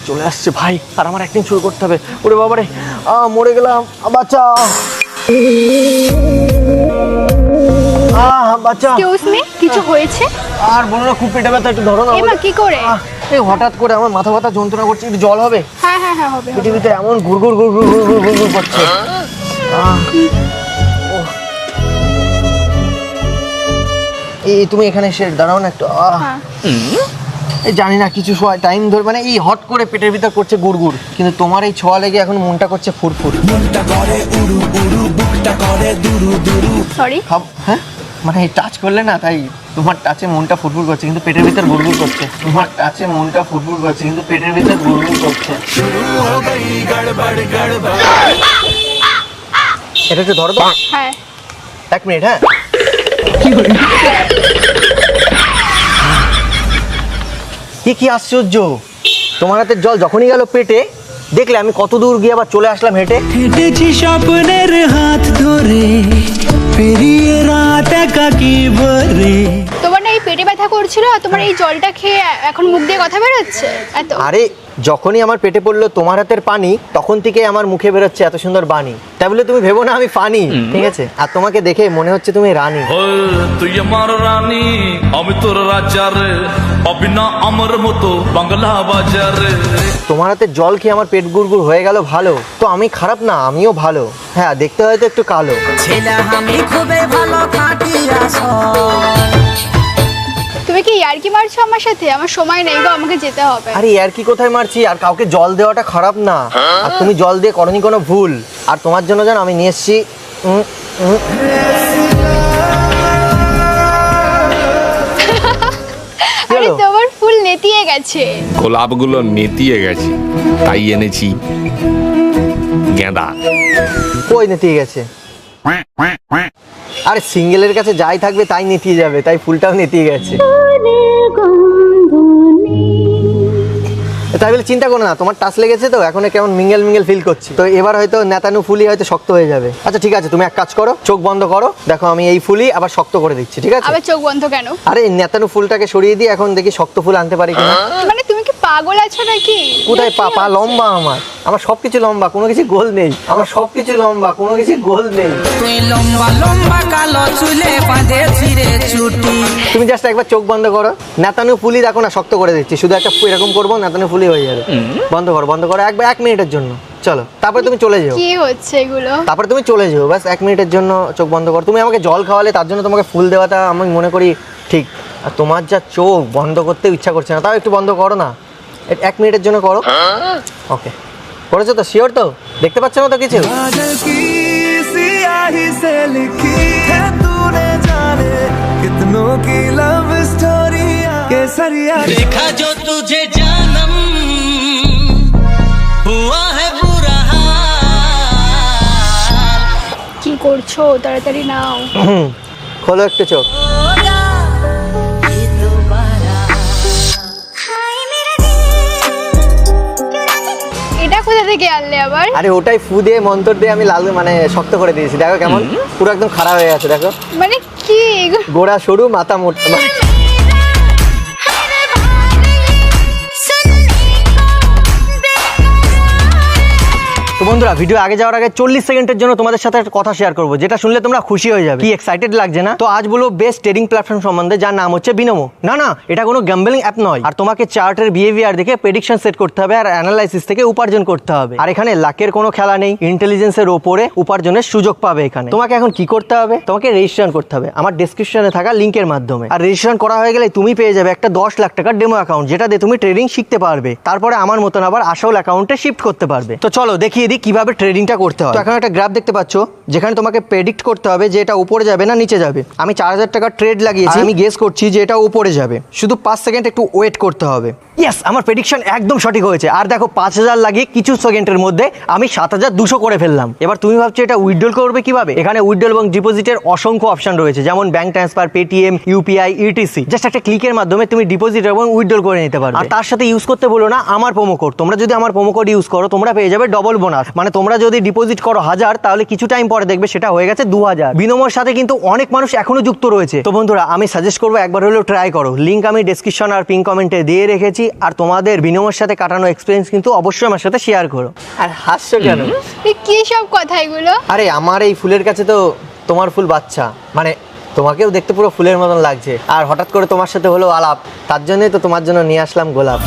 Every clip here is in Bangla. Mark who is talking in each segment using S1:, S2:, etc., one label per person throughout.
S1: চলে আসছে ভাই, আর আমার অ্যাক্টিং শুরু করতে হবে। ওরে বাবারে, মরে গেলাম, বাচ্চা বাচ্চা।
S2: এক্সকিউজ মি, কিছু হয়েছে?
S1: আর বলো না, খুব পেটে ব্যথা, একটু ধরো না।
S2: এবার কি করে?
S1: এই হঠাৎ করে আমার মাথা ব্যথা যন্ত্রণা করছে, একটু জল হবে?
S2: হ্যাঁ হ্যাঁ হ্যাঁ হবে।
S1: পৃথিবীতে এমন গুড়গুড় গুড়গুড় গুড়গুড় গুড়গুড় করছে। এই তুমি এখানে এসে দাঁড়াও না একটু। এই জানি না কিছু সময় টাইম ধরে, মানে এই হট করে পেটের ভিতর করছে গুড়গুড়, কিন্তু তোমার এই ছোঁয়া লেগে এখন মনটা করছে ফুরফুর।
S2: সরি।
S1: হ্যাঁ, মানে এই টাচ করলে না, তাই তোমার টাচে মনটা ফুরফুর করছে, কিন্তু পেটের ভিতর গুড়গুড় করছে। তোমার টাচে মনটা ফুরফুর করছে, কিন্তু পেটের ভিতর গুড়গুড় করছে। এটা একটু ধরো তো।
S2: হ্যাঁ,
S1: 1 মিনিট। হ্যাঁ, কি আশ্চর্য, তোমার হাতের জল যখনই গেল পেটে, দেখলে আমি কত দূর গিয়ে আবার চলে আসলাম হেঁটে।
S3: হেঁটেছি স্বপ্নের হাত ধরে, পেরিয়ে রাত একাকী ভরে।
S2: তোমার না এই পেটে ব্যথা করছিল, আর তোমার এই জলটা খেয়ে এখন মুখ দিয়ে কথা বেরোচ্ছে এত?
S1: আরে যখনই আমার পেটে পড়লো তোমার হাতের পানি, তখন থেকে আমার মুখে বেরোচ্ছে এত সুন্দর বাণী। তাই বলে তুমি ভেবো না আমি ফানি, ঠিক আছে? আর তোমাকে দেখে মনে হচ্ছে তুমি রানী।
S4: তুই আমার রানী, আমি তোর রাজা রে, পাবি না আমার মতো বাংলা বাজারে।
S1: তোমার হাতে জল খেয়ে আমার পেট গুড়গুড় হয়ে গেল, ভালো তো আমি খারাপ না, আমিও ভালো। হ্যাঁ, দেখতে হয়তো একটু কালো।
S3: ছেলে আমি খুবই ভালো খাটিয়া।
S2: তুমি কি ইয়ার্কি মারছো আমার সাথে? আমার সময় নেই গো, আমাকে যেতে হবে।
S1: আরে আর কি কোথায় মারছি, আর কাউকে জল দেওয়াটা খারাপ না, আর তুমি জল দিয়ে করনি কোনো ভুল। আর তোমার জন্য জানো আমি নিয়ে এসেছি
S2: আরে তোমার ফুল নেতিয়ে গেছে।
S5: গোলাপগুলো নেতিয়ে গেছে, তাই এনেছি গেঁদা।
S1: কই নেতিয়ে গেছে? আরে সিঙ্গেলের কাছে যাই থাকবে তাই নেতিয়ে যাবে, তাই ফুলটাও নেতিয়ে গেছে। তাই বলে চিন্তা করো না, তোমার টাচ লেগেছে তো এখন কেমন মিঙ্গেল মিঙ্গেল ফিল করছি, তো এবার হয়তো নেতানু ফুলি হয়তো শক্ত হয়ে যাবে। আচ্ছা ঠিক আছে, তুমি এক কাজ করো, চোখ বন্ধ করো, দেখো আমি এই ফুলি আবার শক্ত করে দিচ্ছি, ঠিক আছে?
S2: আবার চোখ বন্ধ কেন?
S1: আরে নেতানু ফুলটাকে সরিয়ে দিয়ে এখন দেখি শক্ত ফুল আনতে পারি কিনা।
S2: মানে তুমি কি পাগল আছো নাকি?
S1: কোথায় পা লম্বা, আমার সবকিছু লম্বা, কোনো কিছু গোল নেই। আমার সবকিছু লম্বা, কোনো কিছু গোল নেই।
S3: তুই লম্বা লম্বা কালো চুলে বাঁধেছি রে ছুটি।
S1: তুমি জাস্ট একবার চোখ বন্ধ করো, নেতানু ফুলি দেখো না শক্ত করে দিচ্ছি, শুধু একটা এরকম করবো, নেতানু ফুলি হয়ে যাবে। বন্ধ করো একবার 1 মিনিটের জন্য, চলো তারপরে তুমি চলে যাও।
S2: কি হচ্ছে এগুলো?
S1: তারপরে তুমি চলে যাও, ব্যাস 1 মিনিটের জন্য চোখ বন্ধ করো। তুমি আমাকে জল খাওয়ালে, তার জন্য তোমাকে ফুল দেওয়াটা আমি মনে করি ঠিক। আর তোমার যা চোখ বন্ধ করতে ইচ্ছা করছে না, তাও একটু বন্ধ করো না, 1 মিনিটের জন্য করো। ওকে, করেছো তো? শিওর তো? দেখতে পাচ্ছ না তো কিছু?
S3: देखा जो तुझे जानम हुआ है बुरा हाल।
S2: কি করছো? তাড়াতাড়ি নাও।
S1: খোলো একটু চোখ।
S2: এটা কোথা থেকে আনলে আবার?
S1: আরে ওটাই ফু দিয়ে মন্তর দিয়ে আমি লাল মানে শক্ত করে দিয়েছি, দেখো কেমন পুরো একদম খারাপ হয়ে গেছে, দেখো
S2: মানে কি?
S1: গোড়া সরু, মাথা মোটা। তো বন্ধুরা, ভিডিও আগে যাওয়ার আগে 40 সেকেন্ডের জন্য তোমাদের সাথে একটা কথা শেয়ার করবো, যেটা শুনলে তোমরা খুশি হয়ে যাবে। কি এক্সাইটেড লাগছে না? তো আজ বলবো বেস্ট ট্রেডিং প্ল্যাটফর্ম সম্বন্ধে, যার নাম হচ্ছে বিনোমো। না, এটা কোনো গ্যাম্বলিং অ্যাপ নয়, আর তোমাকে চার্টের বিহেভিয়ার দেখে প্রেডিকশন সেট করতে হবে, আর অ্যানালাইসিস থেকে উপার্জন করতে হবে। আর এখানে লাকের কোনো খেলা নেই, ইন্টেলিজেন্সের ওপরে উপার্জনের সুযোগ পাবে এখানে। তোমাকে এখন কি করতে হবে? তোমাকে রেজিস্ট্রেশন করতে হবে আমার ডেসক্রিপশনে থাকা লিঙ্কের মাধ্যমে। আর রেজিস্ট্রেশন করা হয়ে গেলে তুমি পেয়ে যাবে একটা 10 লাখ টাকার ডেমো অ্যাকাউন্ট, যেটা দিয়ে তুমি ট্রেডিং শিখতে পারবে। তারপরে আমার মতন আবার আসল অ্যাকাউন্টে শিফট করতে পারবে। তো চলো দেখিয়ে দিই কিভাবে ট্রেডিংটা করতে হয়। তো এখন একটা গ্রাফ দেখতে পাচ্ছ, যেখানে তোমাকে প্রেডিক্ট করতে হবে যে এটা উপরে যাবে না নিচে যাবে। আমি 4000 টাকা ট্রেড লাগিয়েছি, আমি গেস করছি যে এটা উপরে যাবে, শুধু 5 সেকেন্ড একটু ওয়েট করতে হবে। ইয়েস, আমার প্রেডিকশন একদম সঠিক হয়েছে। আর দেখো 5000 লাগিয়ে কিছু সেকেন্ডের মধ্যে আমি 7200 করে ফেললাম। এবার তুমি ভাবছো এটা উইথড্রল করবে কিভাবে? এখানে উইথড্রল এবং ডিপোজিটের অসংখ্য অপশন রয়েছে, যেমন bank transfer, Paytm, UPI, etc. Just একটা ক্লিকের মাধ্যমে তুমি ডিপোজিট এবং উইথড্রল করে নিতে পারবে। আর তার সাথে ইউজ করতে বলো না আমার প্রোমো কোড। তোমরা যদি আমার প্রোমো কোড ইউজ করো, তোমরা পেয়ে যাবে ডবল বোনাস। প্লাস, মানে তোমরা যদি ডিপোজিট করো 1000 তাহলে কিছু টাইম পরে দেখবে সেটা হয়ে গেছে 2000। বিনোমোর সাথে কিন্তু অনেক মানুষ এখনো যুক্ত রয়েছে। তো বন্ধুরা আমি সাজেস্ট করবো একবার হলেও ট্রাই করো। লিঙ্ক আমি ডেসক্রিপশন আর পিন কমেন্টে দিয়ে রেখেছি। আর তোমাদের বিনোমোর সাথে কাটানো এক্সপিরিয়েন্স কিন্তু অবশ্যই আমার সাথে শেয়ার করো। আর হাসছো কেন?
S2: কি সব কথা এগুলো?
S1: আরে আমার এই ফুলের কাছে তো তোমার ফুল বাচ্চা, মানে তোমাকেও দেখতে পুরো ফুলের মতন লাগছে। আর হঠাৎ করে তোমার সাথে হলো আলাপ, তার জন্যই তো তোমার জন্য নিয়ে আসলাম গোলাপ।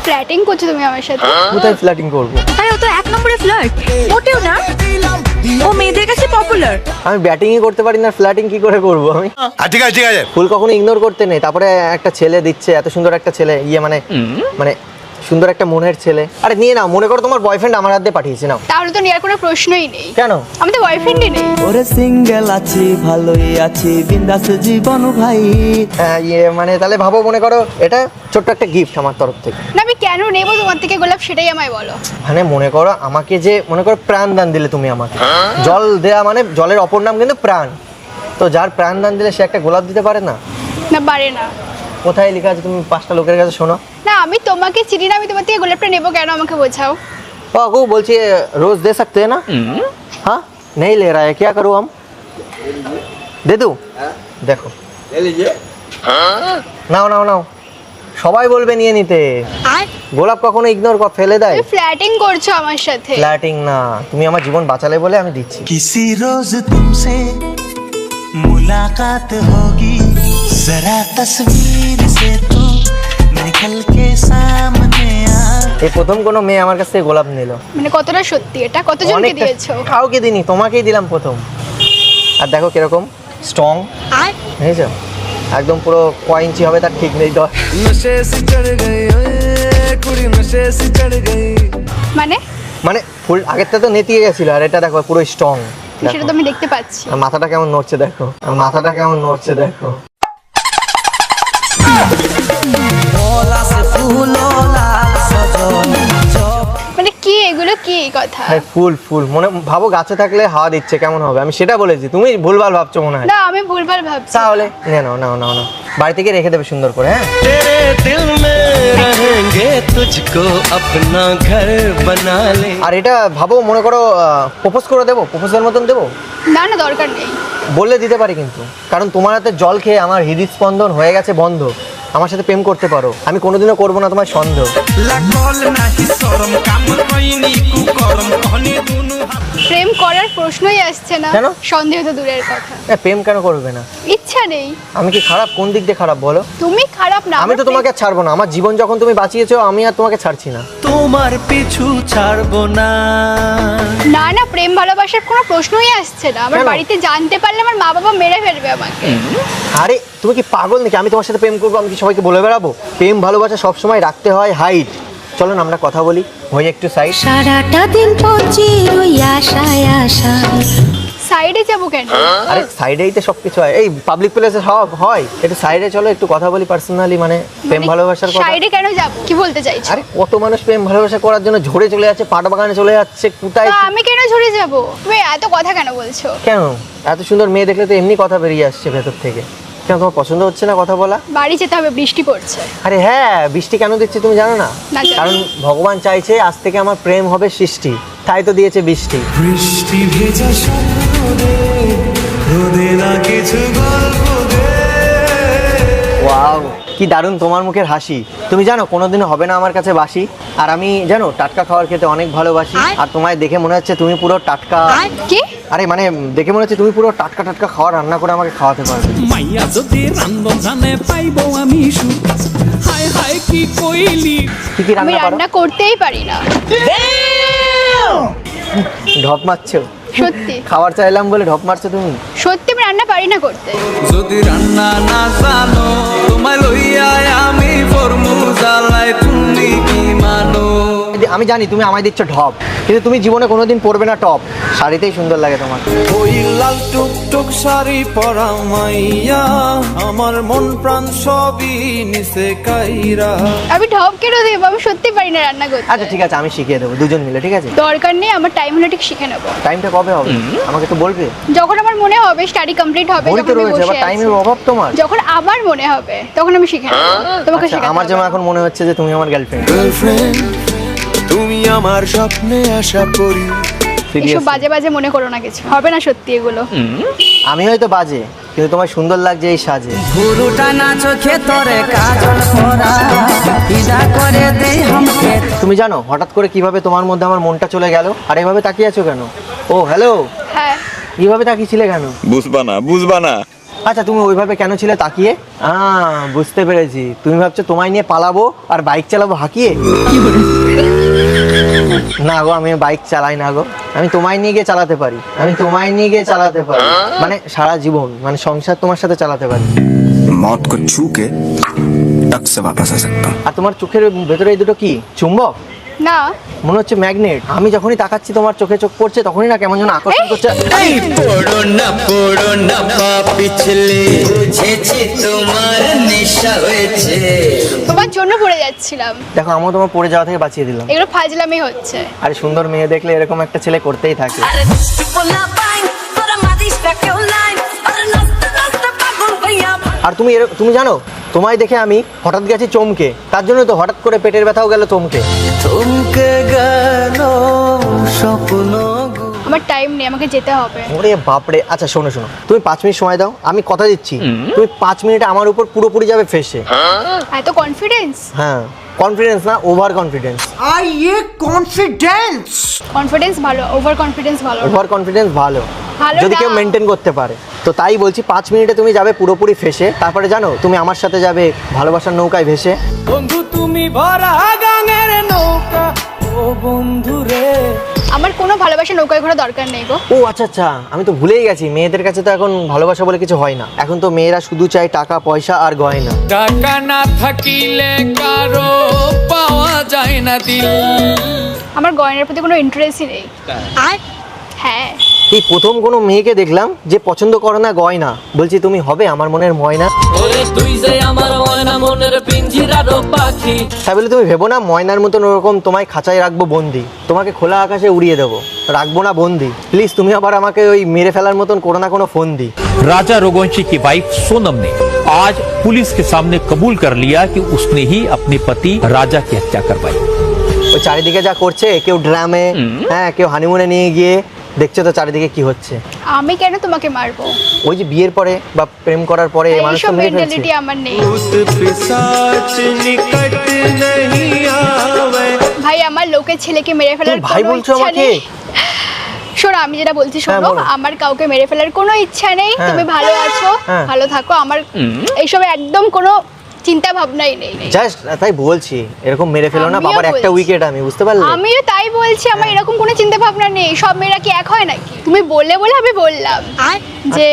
S2: ফ্ল্যাটিং করছো তুমি আমার সাথে?
S1: কোথায় ফ্ল্যাটিং করবো?
S6: আরে ও তো এক নম্বরে ফ্লার্ট, মোটেও না। ও মেয়েদের কাছে পপুলার।
S1: আমি ব্যাটিংই করতে পারি না, ফ্ল্যাটিং কি করে করবো আমি?
S7: ঠিক আছে ঠিক আছে।
S1: ফুল কখনো ইগনোর করতে নেই। তারপরে একটা ছেলে দিচ্ছে, এত সুন্দর একটা ছেলে, মানে সুন্দর একটা মনের ছেলে। আরে নিয়ে নাও, মনে করো তোমার বয়ফ্রেন্ড আমার হাতে পাঠিয়েছে, নাও।
S2: তাহলে তো নেওয়ার কোনো প্রশ্নই নেই।
S1: কেন?
S2: আমি তো বয়ফ্রেন্ডই নেই।
S8: ওরে সিঙ্গেল আছি, ভালোই আছি, বিন্দাস জীবন ভাই।
S1: মানে তাহলে ভাবো, মনে করো এটা ছোট্ট একটা গিফট আমার তরফ থেকে।
S2: না আমি কেন নেবো তোমার থেকে গোলাপ, সেটাই আমায় বলো।
S1: মানে মনে করো আমাকে যে মনে করো প্রাণ দান দিলে তুমি আমাকে। জল দেয়া মানে জলের অপর নাম কিন্তু প্রাণ। তো যার প্রাণ দান দিলে সে একটা গোলাপ দিতে পারে না?
S2: না পারে না।
S1: কোথায় লেখা আছে? তুমি 5টা লোকের কাছে শোনো।
S2: না আমি তোমাকে চিনি না, আমি তোমার থেকে গোলাপটা নেবো কেন, আমাকে বোঝাও।
S1: ও বলছি रोज दे सकते हैं ना? हाँ नहीं ले रहा है, क्या करूँ हम? दे दूँ? देखो ले लीजिए। নাও নাও নাও, সবাই বলবে নিয়ে নিতে। গোলাপ কখনো ইগনোর ফেলে দেয়?
S2: তুমি ফ্ল্যাটিং করছো আমার সাথে।
S1: ফ্ল্যাটিং না, তুমি আমার জীবন বাঁচালে বলে আমি দিচ্ছি।
S8: किसी रोज तुमसे मुलाकात होगी, जरा तस्वीर से तो निकल के सामने आ।
S1: এই প্রথম কোনো মেয়ে আমার কাছ থেকে গোলাপ নিল।
S2: মানে কতটা সত্যি এটা? কতজনকে
S1: অনেকটা-
S2: দিয়েছো?
S1: কাউকে দিইনি, তোমাকেই দিলাম প্রথম। আর দেখো কিরকম স্ট্রং, বুঝেছো? একদম পুরো কয় ইঞ্চি হবে তার ঠিক নেই।
S8: नशे से चढ़ गई ओए कुड़ी, नशे से चढ़ गई।
S2: মানে
S1: মানে ফুল আগেরটা তো নেতিয়ে গেছিল, আর এটা দেখো পুরো স্ট্রং।
S2: সেটা তো আমি দেখতে পাচ্ছি।
S1: আর মাথাটা কেমন নড়ছে দেখো, আর মাথাটা কেমন নড়ছে দেখো।
S8: भोला से फूलों लाल सजो
S2: মানে কি এগুলো, কি কথা?
S1: হ্যাঁ ফুল ফুল মনে ভাবো গাছে থাকলে হাওয়া দিচ্ছে কেমন হবে, আমি সেটা বলেছি। তুমি ভুলভাল ভাবছো মনে হয়।
S2: না আমি ভুলভাল ভাবছি।
S1: তাহলে নাও নাও নাও নাও, বাড়ি থেকে রেখে দেবে সুন্দর করে। হ্যাঁ
S8: तेरे दिल में रहेंगे, तुझको अपना घर बना ले।
S1: আর এটা ভাবো, মনে করো প্রপোজ করে দেবো, প্রপোজের মতন দেবো।
S2: না না দরকার নেই।
S1: বললে দিতে পারি কিন্তু, কারণ তোমার হাতে জল খেয়ে আমার হৃদস্পন্দন হয়ে গেছে বন্ধ। আমার সাথে প্রেম করতে পারো, আমি কোনোদিনও করবো না তোমার সন্দেহ।
S2: প্রেম করার প্রশ্নই আসছে না।
S1: কেন?
S2: সন্দেহ তো দূরের কথা।
S1: প্রেম কেন করবে না?
S2: ইচ্ছা নেই।
S1: আমি কি খারাপ? কোন দিক দিয়ে খারাপ বলো?
S2: তুমি খারাপ না।
S1: আমি তো তোমাকে আর ছাড়বো না, আমার জীবন যখন তুমি বাঁচিয়েছো আমি আর তোমাকে ছাড়ছি না।
S8: তোমার পিছু ছাড়বো না।
S2: না না প্রেম ভালোবাসার কোনো প্রশ্নই আসছে না। আমার
S1: কেন?
S2: বাড়িতে জানতে পারলে আমার মা বাবা মেরে ফেলবে আমাকে।
S1: আরে তুমি কি পাগল নাকি? আমি তোমার সাথে প্রেম করবো, আমি কি সবাইকে বলে বেড়াবো? প্রেম ভালোবাসা সবসময় রাখতে হয় হাইট। চলো না আমরা কথা বলি, হয়ে একটু সাইড।
S6: সারাটা দিন পচি ওই আশায় আশায়।
S2: সাইডে যাবো কেন?
S1: আরে সাইডেই তো সবকিছু হয়, এই পাবলিক প্লেসে সব হয়। একটু সাইডে চলো, একটু কথা বলি পার্সোনালি, মানে প্রেম ভালোবাসার কথা।
S2: সাইডে কেন যাবো? কি বলতে চাইছো?
S1: আরে কত মানুষ প্রেম ভালোবাসা করার জন্য ঝরে চলে যাচ্ছে, পাট বাগানে চলে যাচ্ছে, কোথায়
S2: তো আমি কেন ঝরে যাবো? তুমি এত কথা কেন বলছো?
S1: কেন? এত সুন্দর মেয়ে দেখলে তো এমনি কথা বেরিয়ে আসছে ভেতর থেকে। কেন তোমার পছন্দ হচ্ছে না কথা বলা?
S2: বাড়ি যেতে হবে, বৃষ্টি পড়ছে।
S1: আরে হ্যাঁ, বৃষ্টি কেন দিচ্ছে তুমি জানো না?
S2: না, জানি।
S1: কারণ ভগবান চাইছে আজ থেকে আমার প্রেম হবে সৃষ্টি, তাই তো দিয়েছে বৃষ্টি।
S8: বৃষ্টি ভেজা স্বপ্ন রে, রোদে না কিছু গল্প দে।
S1: ওয়াও, কি দারুণ তোমার মুখের হাসি। তুমি জানো কোনোদিনও হবে না আমার কাছে বাসি। আর আমি জানো টাটকা খাবার খেতে অনেক ভালোবাসি। আর তোমায় দেখে মনে হচ্ছে তুমি পুরো টাটকা।
S2: কি?
S1: আরে মানে দেখে মনে হচ্ছে তুমি পুরো টাটকা টাটকা খাবার রান্না করে আমাকে খাওয়াতে পারবে।
S3: মাইয়া যদি রান্ধন জানে পাইবো আমি সুখ। হায় হায় কি কইলি।
S1: কি কি
S2: আমি
S1: রান্না পারো?
S2: রান্না করতেই পারি না।
S1: ঢপ মারছো?
S2: সত্যি
S1: খাবার চাইলাম বলে ঢপ মারছো তুমি?
S2: সত্যি আমি রান্না পারি না করতে।
S3: যদি রান্না না জানো তোমায় লইয়া আমি ফরমু জ্বালাই, তুমি কি মানো?
S1: আমি জানি তুমি আমায় দিচ্ছ ঢপ, কিন্তু তুমি জীবনে কোনোদিন পরবে না টপ। শাড়িতেই সুন্দর লাগে তোমার।
S8: ওই লাল টুকটুক শাড়ি পরা মাইয়া, আমার মন প্রাণ সবই নিচে কাইরা।
S2: আমি ঢপ কেন দেবো? আমি সত্যি পারি না রান্না করতে।
S1: আচ্ছা ঠিক আছে, আমি শিখিয়ে দেবো, দুজন মিলে, ঠিক আছে?
S2: দরকার নেই, আমার টাইম হলে ঠিক শিখে নেবো।
S1: টাইমটা কবে হবে আমাকে তো বলবে।
S2: যখন আমার মনে হবে স্টাডি কমপ্লিট হবে,
S1: বলতে
S2: যখন আমি
S1: রয়েছে, আবার
S2: বসে
S1: টাইমের
S2: আছি,
S1: অভাব তোমার।
S2: যখন আমার মনে হবে তখন আমি শিখে নেবো। তোমাকে
S1: আচ্ছা,
S2: শেখাতে
S1: আমার
S2: হবে
S1: যেমন
S2: না।
S1: এখন মনে হচ্ছে যে তুমি আমার গার্লফ্রেন্ড।
S8: গার্লফ্রেন্ড তুমি আমার স্বপ্নে আশা করি।
S2: এসব বাজে বাজে মনে করো না, কিছু হবে না সত্যি এগুলো।
S1: আমি হয়তো বাজে, কিন্তু তোমার সুন্দর লাগছে এই সাজে।
S7: পুরোটা না চোখে তোরে কাজল করা ইদা করে দেই হামকে।
S1: তুমি জানো হঠাৎ করে কিভাবে তোমার মধ্যে আমার মনটা চলে গেল? আর এভাবে তাকিয়ে আছো কেন? ও হ্যালো,
S2: হ্যাঁ,
S1: কিভাবে তাকিয়েছিলে কেন?
S5: বুঝবা না
S1: আচ্ছা তুমি ওইভাবে কেন ছিলে তাকিয়ে? বুঝতে পেরেছি, তুমি ভাবছো তোমায় নিয়ে পালাবো আর বাইক চালাবো হাঁকিয়ে। না গো, আমি বাইক চালাই না গো, আমি তোমায় নিয়ে গিয়ে চালাতে পারি, মানে সারা জীবন, মানে সংসার তোমার সাথে চালাতে পারি।
S9: मौत को छू के टक से वापस आ सकता हूँ।
S1: আর তোমার চোখের ভেতরে এই দুটো কি চুম্বক?
S2: না
S1: মনে হচ্ছে ম্যাগনেট। আমি যখনই তাকাচ্ছি তোমার চোখে চোখ পড়ছে, তখনই না কেমন যেন আকর্ষণ করছে।
S7: পড়ো না পা পিছলে বুঝেছি তোমার নেশা হয়েছে।
S2: তোমার জন্য পড়ে যাচ্ছিলাম।
S1: দেখো আমিও তোমার পড়ে যাওয়া থেকে বাঁচিয়ে দিলাম।
S2: এগুলো ফাজলামি হচ্ছে।
S1: আরে সুন্দর মেয়ে দেখলে এরকম একটা ছেলে করতেই থাকে।
S6: আরে পোলা বাইন তোরা মাদিস প্যাকে অনলাইন আরে নাস্তা নাস্তা পাগল হইয়া।
S1: আর তুমি জানো, তোমায় দেখে আমি হঠাৎ গেছি চমকে, তার জন্য তো হঠাৎ করে পেটের ব্যথাও গেল চমকে।
S8: থমকে গেল স্বপ্ন।
S2: আমার টাইম নেই, আমাকে যেতে হবে।
S1: ওরে বাপরে। আচ্ছা শোনো, তুমি 5 মিনিট সময় দাও, আমি কথা দিচ্ছি তুমি 5 মিনিটে আমার উপর পুরোপুরি যাবে ফেসে।
S2: এত কনফিডেন্স?
S1: হ্যাঁ, কনফিডেন্স না, ওভার কনফিডেন্স।
S2: কনফিডেন্স ভালো, ওভার কনফিডেন্স ভালো না।
S1: ওভার কনফিডেন্স ভালো
S2: ভালো
S1: যদি
S2: না।
S1: কেউ মেনটেন করতে পারে। তো তাই বলছি 5 মিনিটে তুমি যাবে পুরোপুরি ফেসে, তারপরে জানো তুমি আমার সাথে যাবে ভালোবাসার নৌকায় ভেসে।
S8: বন্ধু তুমি ভরা গাঙের নৌকা, ও বন্ধু রে।
S2: আমার কোনো ভালোবাসা নৌকায় ঘোরা দরকার নেই গো।
S1: ও আচ্ছা, আমি তো ভুলেই গেছি, মেয়েদের কাছে তো এখন ভালোবাসা বলে কিছু হয় না। এখন তো মেয়েরা শুধু চায় টাকা পয়সা আর গয়না।
S3: টাকা না থাকিলে কারো পাওয়া যায় না দিল।
S2: আমার গয়নার প্রতি কোনো ইন্টারেস্টই নেই। হ্যাঁ,
S1: এই প্রথম কোনো মেয়েকে দেখলাম যে পছন্দ করে না গয়না, বলছি তুমি হবে আমার মনের ময়না।
S3: ওরে তুই যে আমার ময়না মনের পিঞ্জিরার পাখি।
S1: তাই বলে তুমি ভেবো না ময়নার মতন ওরকম তোমায় খাঁচায় রাখবো বন্দি, তোমাকে খোলা আকাশে উড়িয়ে দেবো, রাখবো না বন্দি। প্লিজ তুমি আবার আমাকে ওই মেরে ফেলার মতন করো না কোনো ফোন দি।
S10: राजा रघुवंशी की वाइफ सोनम ने आज पुलिस के सामने कबूल कर लिया कि उसने ही अपने पति राजा की हत्या करवाई।
S1: ওই চারিদিকে যা করছে, কেউ ড্রামে, হ্যাঁ কেউ হানিমুনে নিয়ে গিয়ে, দেখছো তো চারিদিকে কি হচ্ছে।
S2: আমি কেন তোমাকে মারবো?
S1: ওই যে বিয়ের পরে বা প্রেম করার পরে মানুষ তো
S2: এইসব
S1: মেরে ফেলছে।
S2: মেন্টালিটি আমার নেই ভাই। আমার লোকের ছেলেকে মেরে ফেলার
S1: তুমি ভাই
S2: কোনো
S1: বলছো
S2: ইচ্ছা
S1: আমাকে?
S2: নেই। শোনো, আমি যেটা বলছি
S1: হ্যাঁ,
S2: শোনো,
S1: বলো।
S2: আমার কাউকে মেরে ফেলার কোনো ইচ্ছা নেই।
S1: হ্যাঁ।
S2: তুমি ভালো আছো,
S1: হ্যাঁ।
S2: ভালো থাকো, আমার এইসব একদম কোনো চিন্তা ভাবনাই নেই।
S1: জাস্ট তাই বলছি, এরকম মেরে ফেলো না
S2: আমিও
S1: বাবার একটা
S2: বলছি।
S1: উইকেট, আমি বুঝতে পারলে।
S2: আমিও তাই বলছি, আমার এরকম কোনো চিন্তা ভাবনা নেই। সব মেয়েরা কি এক হয় নাকি? তুমি বললে বলে আমি বললাম যে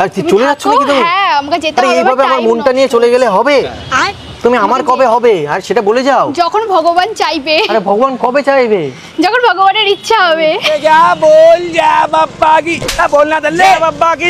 S1: আর কি
S2: তুমি
S1: চলে যাচ্ছ
S2: থাকো।
S1: নাকি তুমি?
S2: হ্যাঁ, আমাকে যেতে
S1: আরে
S2: হবে।
S1: এইভাবে আমার মনটা নিয়ে চলে গেলে হবে? তুমি আমার কবে হবে আর সেটা বলে যাও।
S2: যখন ভগবান চাইবে,
S1: আরে ভগবান কবে চাইবে?
S2: যখন ভগবানের ইচ্ছা হবে।
S7: যা বল যা বাপ্পা কি বলনা দলে বাপ্পা কি